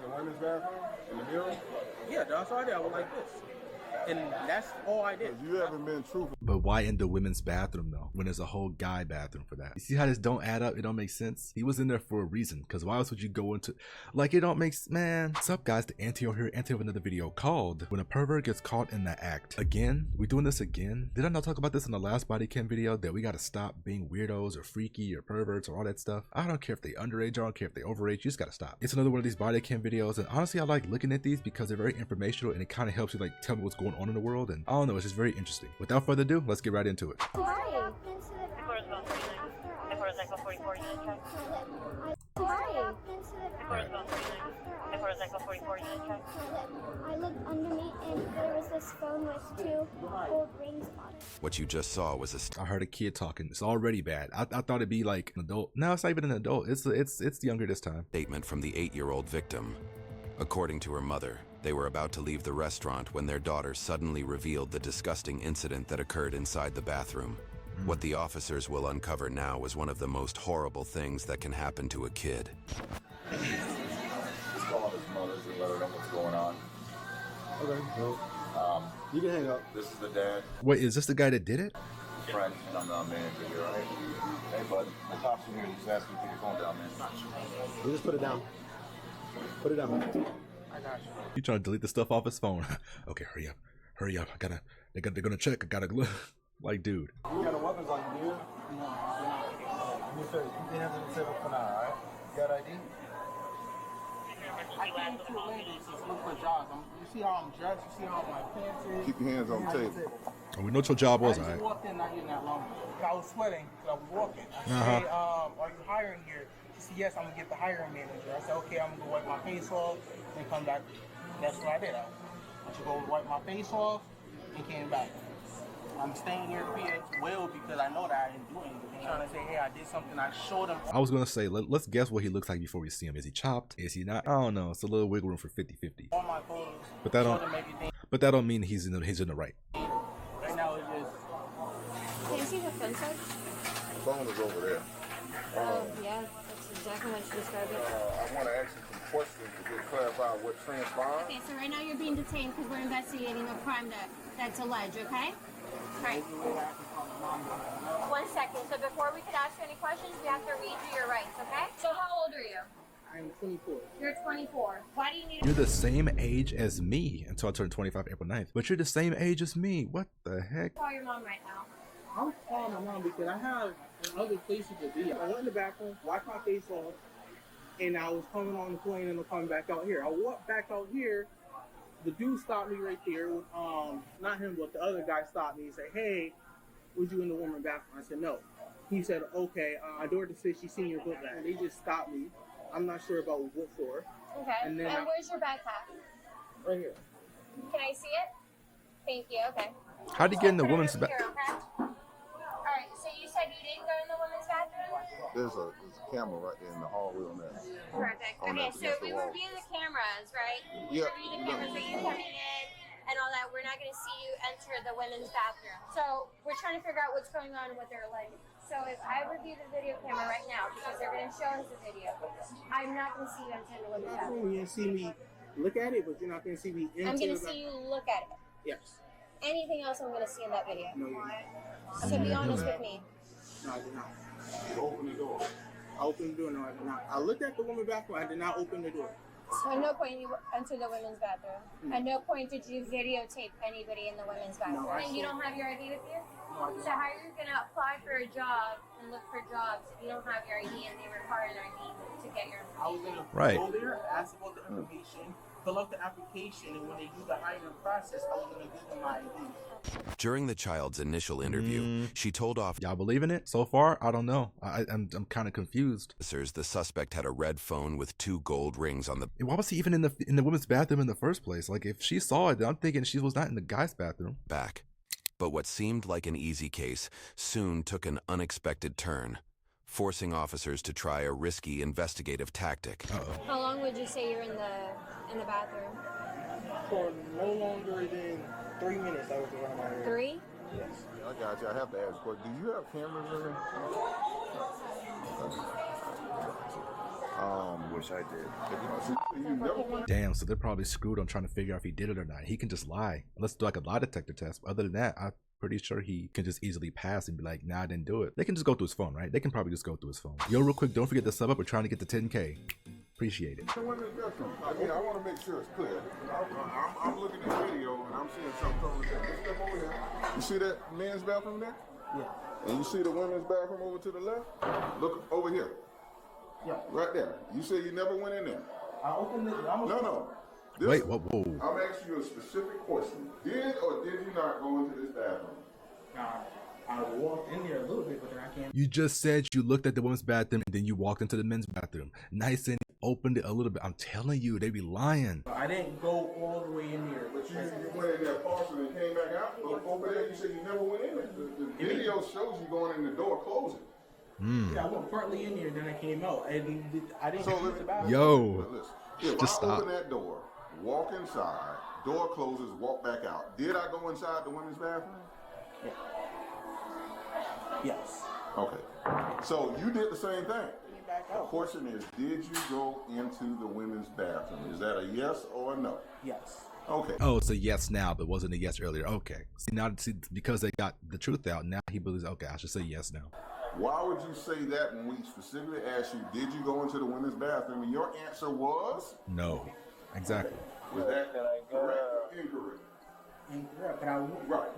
in the women's bathroom in the mirror? Yeah, that's all I did. I was like this. And that's all I did. You haven't been truthful. But why in the women's bathroom though, when there's a whole guy bathroom for that? You see how this don't add up? It don't make sense. He was in there for a reason, because why else would you go into, like, it don't make, man. What's up guys, the Antio here, Antio of another video called When a Pervert Gets Caught in the Act. Again, we doing this again? Did I not talk about this in the last body cam video, that we gotta stop being weirdos or freaky or perverts or all that stuff? I don't care if they underage, I don't care if they overage, you just gotta stop. It's another one of these body cam videos, and honestly I like looking at these because they're very informational and it kind of helps you like tell me what's going on in the world, and I don't know, it's just very interesting. Without further ado, let's get right into it. Hi. I looked underneath and there was this phone with 2 gold rings on it. What you just saw was a I heard a kid talking. It's already bad. I thought it'd be like an adult. No, it's not even an adult. It's younger this time. statement from the 8-year-old victim. According to her mother, they were about to leave the restaurant when their daughter suddenly revealed the disgusting incident that occurred inside the bathroom. What the officers will uncover now was one of the most horrible things that can happen to a kid. Just call his mothers and let her know what's going on. Okay, well, you can hang up. This is the dad, Wait, is this the guy that did it? friend, and I'm the manager here, right? Hey, bud, the cops are here. He's asking you to put your phone down, man. You just put it down. Put it down. I got you. You trying to delete the stuff off his phone? Okay, hurry up, hurry up. They're gonna check. I gotta look. Like, dude. You got a weapons on you, dude? You said you can have the table for now, alright? You got ID? I came too late to look for jobs. You see how I'm dressed? You see how my pants is? Keep your hands on the table. Oh, we know what your job was, I just alright. walked in not even that long. I was sweating because I was walking. I said, hey, are you hiring here? She said, yes, I'm going to get the hiring manager. I said, okay, I'm going to go wipe my face off and come back. That's what I did. I went to go wipe my face off and came back. I'm staying here to be at will because I know that I didn't do anything. I'm trying to say, hey, I did something. I showed him. I was gonna say, let's guess what he looks like before we see him. Is he chopped? Is he not? I don't know. It's a little wiggle room for 50-50. All my photos. But that showed him everything. don't mean he's in the right. Right now it's just. Can you see the fence line? The phone is over there. Oh, yeah. That's exactly what you described it. I want to ask you some questions to get clarified what transpired. Okay, so right now you're being detained because we're investigating a crime that's alleged, okay? Right. 1 second. So before we could ask you any questions, we have to read you your rights, okay? So how old are you? I'm 24. You're 24. Why do you need You're the same age as me until I turned 25 April 9th. But you're the same age as me. What the heck? to call your mom right now? I'm calling my mom because I have other places to be. I went in the bathroom, wiped my face off, and I was coming on the plane and I'm coming back out here. I walked back out here. The dude stopped me right there. Not him, but the other guy stopped me and said, hey, was you in the woman's bathroom? I said, no. He said, okay, our daughter said she seen your book bag. They just stopped me. I'm not sure about what for. Okay. And where's your backpack? Right here. Can I see it? Thank you. Okay. How'd he get in the Put it woman's over bathroom? here, okay? All right. So you said you didn't go in the women's bathroom? There's a camera right there in the hallway on that. Perfect. On Okay. that So against we the wall. review the cameras, right? We Yeah. review the cameras of you coming in and all that. We're not going to see you enter the women's bathroom. So we're trying to figure out what's going on with their alleged. So if I review the video camera right now, because they're going to show us the video, I'm not going to see you enter the women's bathroom. You're going to see me look at it, but you're not going to see me enter I'm going to the see you look at it. Yes. Anything else I'm going to see in that video? No, you're not. So be honest with me. No, I did not. You open the door. I opened the door. No, I did not. I looked at the woman's bathroom. I did not open the door. So at no point you entered the women's bathroom. At no point did you videotape anybody in the women's bathroom. No, I And you saw- don't have your ID with you? No, I did So not. how are you going to apply for a job and look for jobs if you don't have your ID and they require an ID to get your I was going to Right. go there, ask about the information, fill out the application, and when they do the hiring process, I was going to give them my ID. During the child's initial interview, she told Y'all believe in it? So far, I don't know. I'm kind of confused. officers the suspect had a red phone with 2 gold rings on the Why was he even in the women's bathroom in the first place? Like, if she saw it, I'm thinking she was not in the guy's bathroom. back. But what seemed like an easy case soon took an unexpected turn, forcing officers to try a risky investigative tactic. How long would you say you're in the bathroom? For no longer than 3 minutes, I was around my area. 3? Yes. I got you. I have to ask, but do you have cameras in there? Wish I did. Damn, so they're probably screwed on trying to figure out if he did it or not. He can just lie. Let's do like a lie detector test. Other than that, I'm pretty sure he can just easily pass and be like, nah, I didn't do it. They can just go through his phone, right? They can probably just go through his phone. Yo, real quick, don't forget to sub up. We're trying to get to 10K. Appreciate it. I want to make sure it's clear. I'm looking at the video and I'm seeing something totally different. Step over here. You see that men's bathroom there? Yeah. And you see the women's bathroom over to the left? Look over here. Yeah. Right there. You say you never went in there. I opened it. No. Wait, whoa. I'm asking you a specific question. Did or did you not go into this bathroom? I walked in there a little bit, but then I can't. You just said you looked at the women's bathroom and then you walked into the men's bathroom. Nice and opened it a little bit. I'm telling you, they be lying. I didn't go all the way in there. But you went in there partially and came back out. But over there, you said you never went in there. The video shows you going in the door closing. Yeah, I went partly in there, then I came out. I didn't use the bathroom. Yo, If just I stop. open that door, walk inside, door closes, walk back out. Did I go inside the women's bathroom? Yeah. Yes. Okay. So you did the same thing. Back The out. question is, did you go into the women's bathroom? Is that a yes or a no? Yes. Okay. Oh, it's a yes now, but wasn't a yes earlier. Okay. See, because they got the truth out, now he believes, okay, I should say yes now. Why would you say that when we specifically asked you, did you go into the women's bathroom? And your answer was? No. Exactly. Was that correct or incorrect? Incorrect, but I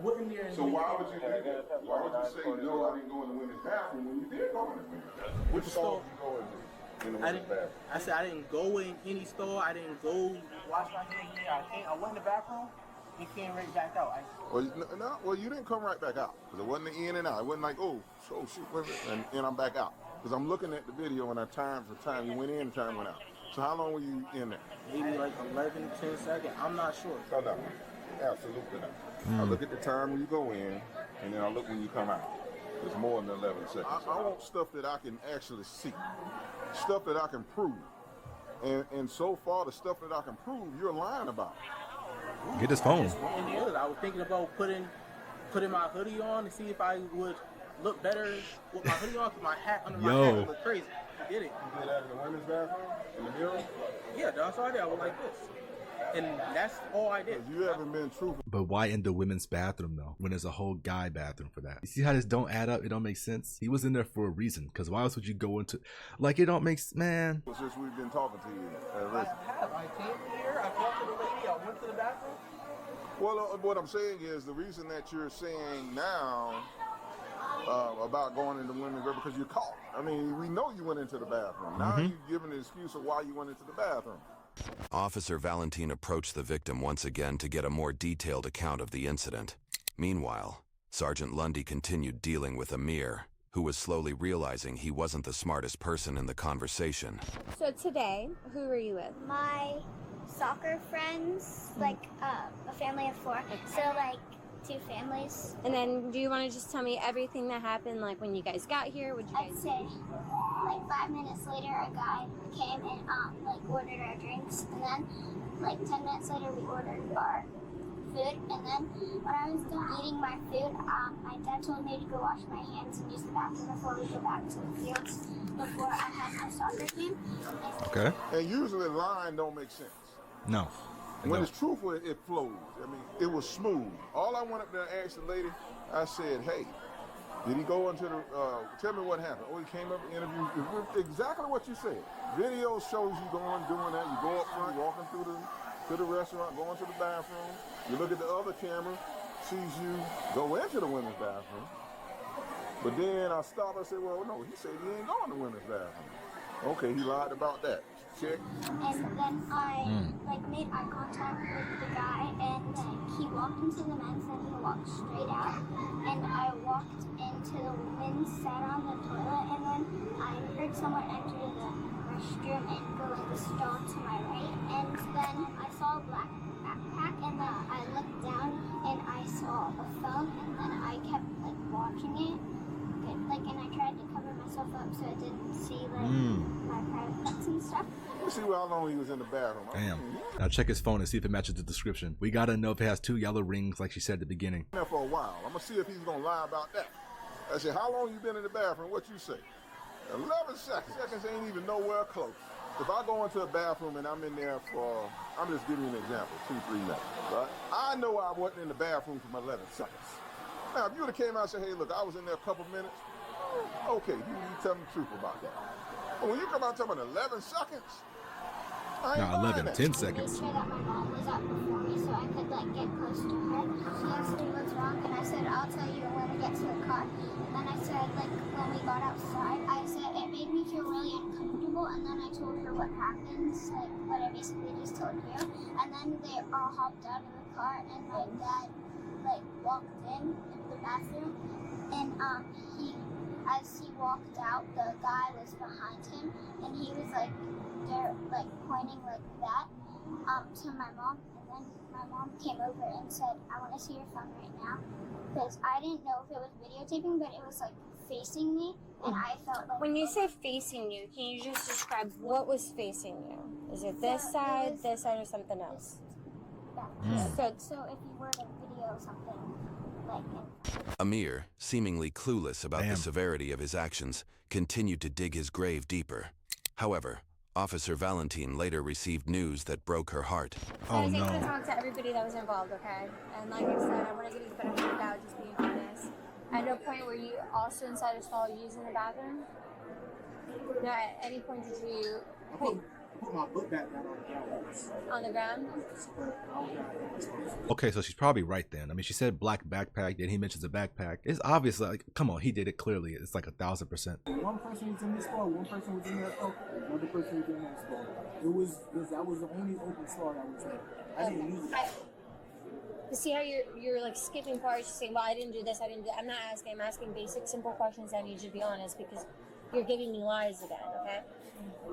went in there. And So why would you do that? Why would you say, no, I didn't go in the women's bathroom when you did go in the women's bathroom? Which store did you go into in the women's bathroom? I said I didn't go in any store. I didn't go wash my hands there. I went in the bathroom and came right back out. Well, you didn't come right back out because it wasn't the in and out. It wasn't like, oh shoot, and I'm back out. Because I'm looking at the video and I time for time. You went in and time went out. So how long were you in there? Maybe like 11, 10 seconds. I'm not sure. Oh, no. Absolutely not. I look at the time when you go in, and then I look when you come out. It's more than 11 seconds. I want stuff that I can actually see, stuff that I can prove. And so far, the stuff that I can prove, you're lying about. Get his phone. I was thinking about putting my hoodie on to see if I would look better with my hoodie on, because my hat under my hat would look crazy. I did it. You did that in the women's bathroom? In the mirror? Yeah, that's all I did. I was like this. And that's all I did. You haven't been truthful. But why in the women's bathroom though, when there's a whole guy bathroom for that? You see how this don't add up? It don't make sense. He was in there for a reason. Because why else would you go into, like, it don't make, man. Since we've been talking to you. I came here, I talked to the lady, I went to the bathroom. Well, what I'm saying is the reason that you're saying now about going into women's bathroom, because you're caught. I mean, we know you went into the bathroom. Now you're giving an excuse of why you went into the bathroom. Officer Valentin approached the victim once again to get a more detailed account of the incident. Meanwhile, Sergeant Lundy continued dealing with Amir, who was slowly realizing he wasn't the smartest person in the conversation. So today, who were you with? My soccer friends, like a family of 4. So like 2 families. And then do you want to just tell me everything that happened, like when you guys got here? Would you I'd guys say like 5 minutes later a guy came and like ordered our drinks, and then like 10 minutes later we ordered our food, and then when I was done eating my food, my dad told me to go wash my hands and use the bathroom before we go back to the fields before I had my soccer game. Okay. And usually lying don't make sense. No. When it's truthful, it flows. I mean, it was smooth. All I wanted to ask the lady, I said, hey, did he go into the, tell me what happened. Oh, he came up and interviewed. Exactly what you said. Video shows you going, doing that. You go up front, walking to the restaurant, going to the bathroom. You look at the other camera, sees you go into the women's bathroom. But then I stopped and said, well, no, he said he ain't going to the women's bathroom. Okay, he lied about that. Check. And then I like made eye contact with the guy, and he walked into the men's and he walked straight out. And I walked into the women's, sat on the toilet, and then I heard someone enter the restroom and go in the stall to my right. And then I saw a black backpack, and then I looked down and I saw a phone, and then I kept like watching it. Like, and I tried to cover myself up so I didn't see like my private parts and stuff. Let's see how long he was in the bathroom. Damn. Now check his phone and see if it matches the description. We gotta know if it has 2 yellow rings like she said at the beginning. There for a while. I'm gonna see if he's gonna lie about that. I said, how long you been in the bathroom? What you say? 11 seconds. Seconds ain't even nowhere close. If I go into a bathroom and I'm in there for, I'm just giving you an example, 2-3 minutes, right? I know I wasn't in the bathroom for 11 seconds. Now, if you would have came out and said, hey, look, I was in there a couple minutes, okay, you tell me the truth about that. But when you come out and tell me 11 seconds, I ain't Nah, 11, 10 I seconds. made sure that my mom was up before me so I could like get close to her. She asked me what's wrong and I said, I'll tell you when we get to the car. And then I said, like when we got outside, I said it made me feel really uncomfortable and then I told her what happened, like what I basically just told you. And then they all hopped out of the car and my dad like walked into the bathroom and as he walked out, the guy was behind him and he was like they're like pointing like that to my mom, and then my mom came over and said, I want to see your phone right now, because I didn't know if it was videotaping, but it was like facing me, and I felt like... When you say facing you, can you just describe what was facing you? Is it this side, or something else? So if you were to video something, like... Amir, seemingly clueless about the severity of his actions, continued to dig his grave deeper. However, Officer Valentine later received news that broke her heart. So I was able to talk to everybody that was involved, okay? And like I said, I want to give you the benefit of the doubt, just being honest. At no point were you also inside a stall using the bathroom? No, at any point did you put my book back down on the ground? Okay, so she's probably right then. I mean, she said black backpack, then he mentions a backpack. It's obvious, like, come on, he did it clearly. It's like 1,000%. One person was in this stall, one person was in that stall, another person was in that stall. That was the only open stall that was there. I didn't use it. See how you're like skipping parts, just saying, well, I didn't do this, I didn't do that. I'm not asking, I'm asking basic, simple questions. I need you to be honest because you're giving me lies again, okay?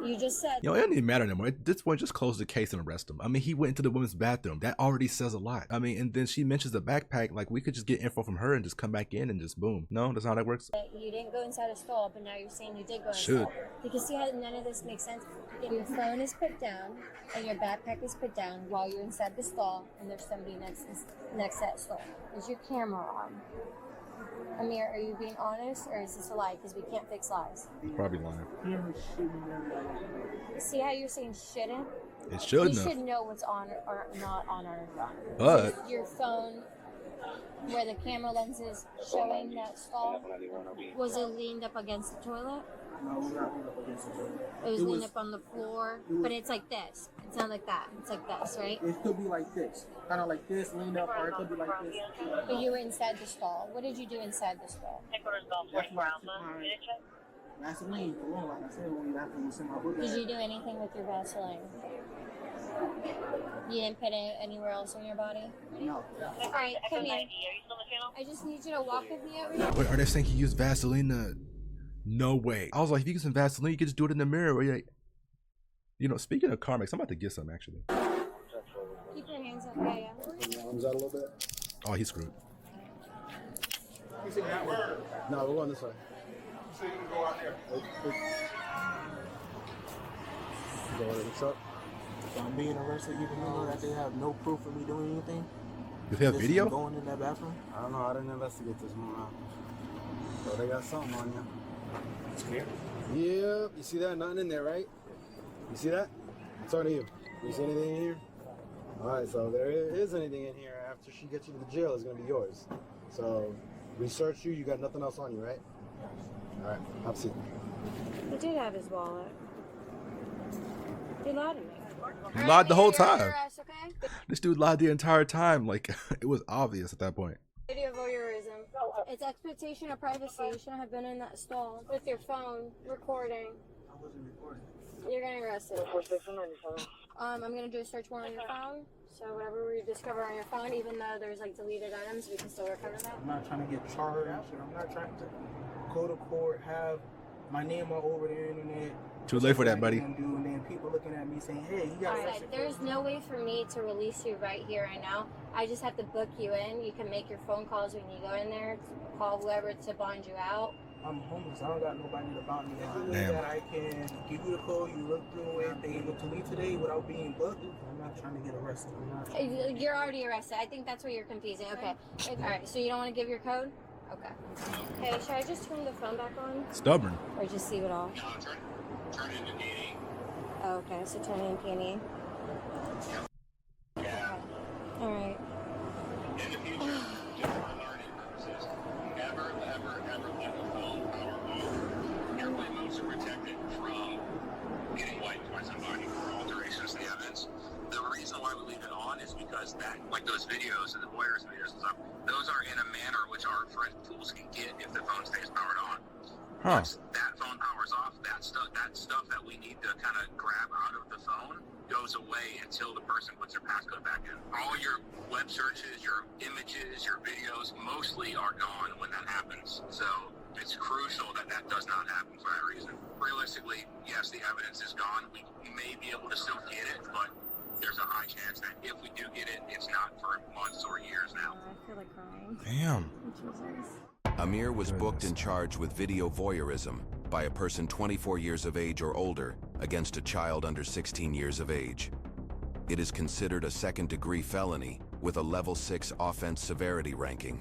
You just said... It doesn't even matter anymore. At this point, just close the case and arrest him. I mean, he went into the women's bathroom. That already says a lot. I mean, and then she mentions the backpack. Like, we could just get info from her and just come back in and just boom. No, that's not how that works. You didn't go inside a stall, but now you're saying you did go inside. Because see how none of this makes sense? Your phone is put down and your backpack is put down while you're inside the stall and there's somebody next to that stall. Is your camera on? Amir, are you being honest or is this a lie? Because we can't fix lies. Probably lying. See how you're saying shouldn't? It should You should know what's on or not on our phone. But your phone, where the camera lens is showing that stall, was it leaned up against the toilet? No, we got leaned up against the toilet. It was leaned up on the floor, but it's like this. It's not like that. It's like this, right? It could be like this. Kind of like this, leaned up, or it could be like this. But you were inside the stall. What did you do inside the stall? That's why I took my Vaseline for long, like I said, when you have to send my book. Did you do anything with your Vaseline? You didn't put it anywhere else on your body? No. All right, come here. I just need you to walk with me over here. wait, are they saying he used Vaseline to... No way. I was like, if you get some Vaseline, you can just do it in the mirror. Where you're like, you know, speaking of Carmex, I'm about to get some actually. Keep your hands up. Yeah. Comes out a little bit. Oh, he's screwed. No, we're going this way. So you can go out there. What's up? So I'm being arrested even though that they have no proof of me doing anything. Does he have video? Going in that bathroom? I don't know. I didn't investigate this one out. So they got something on you. It's clear. Yeah. You see that? Nothing in there, right? You see that? It's on you. You see anything in here? All right. So there is anything in here. After she gets you to the jail, it's gonna be yours. So we searched you. You got nothing else on you, right? All right. Have a seat. He did have his wallet. He lied to me. He lied the whole time. Okay? This dude lied the entire time. Like, it was obvious at that point. Video voyeurism. It's expectation of privacy. You shouldn't have been in that stall with your phone recording. I wasn't recording. You're getting arrested. I'm gonna do a search warrant on your phone. So whatever we discover on your phone, even though there's like deleted items, we can still recover that. I'm not trying to get charged. I'm not trying to go to court, have my name all over the internet. Too late for that, buddy. And then people looking at me saying, hey, you got arrested. There's no way for me to release you right here, right now. I just have to book you in. You can make your phone calls when you go in there, call whoever to bond you out. I'm homeless. I don't got nobody to bond me out. Damn. That I can give you the code, you look through it, they able to leave today without being booked. I'm not trying to get arrested. You're already arrested. I think that's what you're confusing. Okay. All right. So you don't want to give your code? Okay. Okay, should I just turn the phone back on? Stubborn. Or just leave it off? No, turn it into P&E. Oh, okay, so turn it in P&E. Yeah. Okay. Alright. In the future, just for learning purposes, ever let the phone power off. Airplane modes are protected from getting wiped by somebody for alterations to the evidence. The reason why we leave it on is because that, like those videos and the voyeurs videos and stuff, those are in a manner which our forensic tools can get if the phone stays powered on. Huh. Once that phone powers off, that stuff that we need to kind of grab out of the phone goes away until the person puts their passcode back in. All your web searches, your images, your videos mostly are gone when that happens. So it's crucial that that does not happen for that reason. Realistically, yes, the evidence is gone. We may be able to still get it, but there's a high chance that if we do get it, it's not for months or years now. I feel like crying. Damn. Jesus. Amir was booked and charged with video voyeurism by a person 24 years of age or older against a child under 16 years of age. It is considered a second-degree felony with a level 6 offense severity ranking.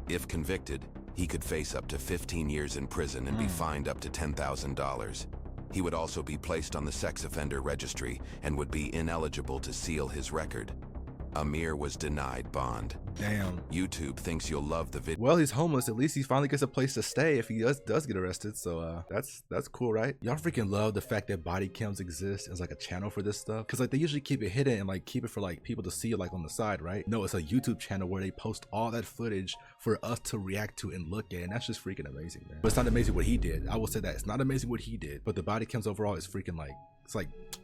If convicted, he could face up to 15 years in prison and be fined up to $10,000. He would also be placed on the sex offender registry and would be ineligible to seal his record. Amir was denied bond. Damn. YouTube thinks you'll love the video. Well, he's homeless. At least he finally gets a place to stay if he does get arrested. So that's cool, right? Y'all freaking love the fact that body cams exist as like a channel for this stuff, because like they usually keep it hidden and like keep it for like people to see like on the side, right? No, it's a YouTube channel where they post all that footage for us to react to and look at, and that's just freaking amazing, man. But it's not amazing what he did. I will say that it's not amazing what he did, but the body cams overall is freaking like, it's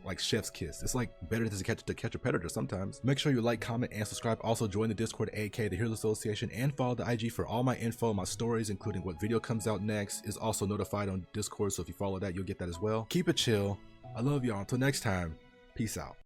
like chef's kiss. It's like better to catch a predator sometimes. Make sure you like, comment, and subscribe. Also join the Discord, aka the Heroes Association, and follow the IG for all my info, my stories, including what video comes out next is also notified on Discord. So if you follow that, you'll get that as well. Keep it chill. I love y'all. Until next time, peace out.